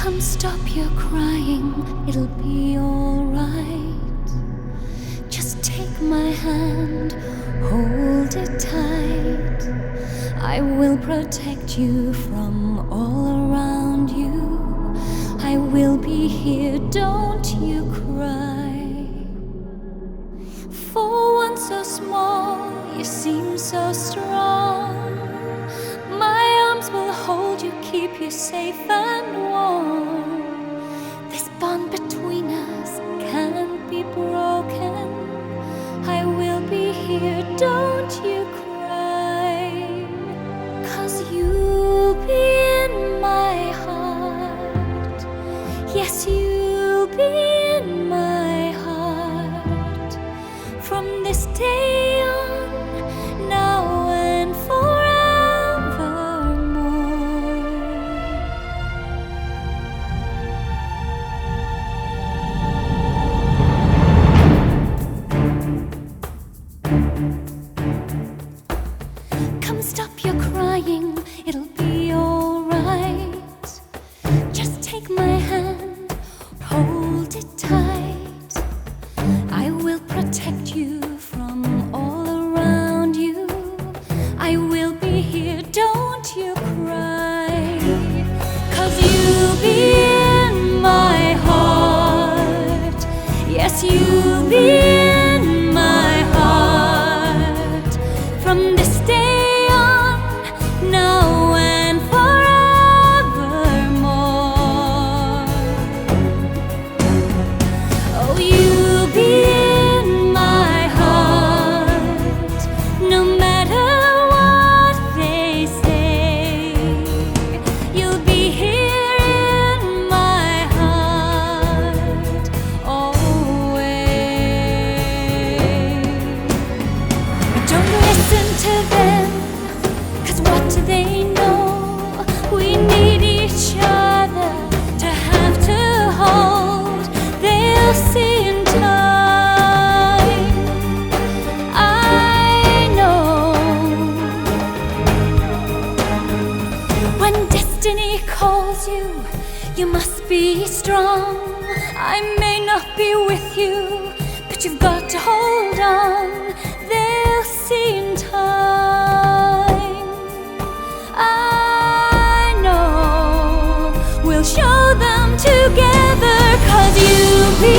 Come stop your crying, it'll be alright. Just take my hand, hold it tight. I will protect you from all around you. I will be here, don't you cry. For one so small, you seem so strong. My arms will hold you, keep you safe and warm. This bond between us can't be broken. I will be here, don't you cry. 'Cause you'll be in my heart. Yes, you'll be in my heart. From this day on, now and forevermore. Come stop your crying, it'll be alright. Just take my hand, hold it tight. I will protect you from all around you. I will be here, don't you cry. 'Cause you'll be in my heart. Yes, you'll be in my heart. From this day on, now and forevermore. Oh, you'll be in my heart, no matter what they say. You'll be here in my heart always. Don't listen to them, 'cause what do they know? We need each other to have to hold. They'll see in time, I know. When destiny calls you, you must be strong. I may not be with you, but you've got to hold on. They'll see in time, I know. We'll show them together, 'cause you'll be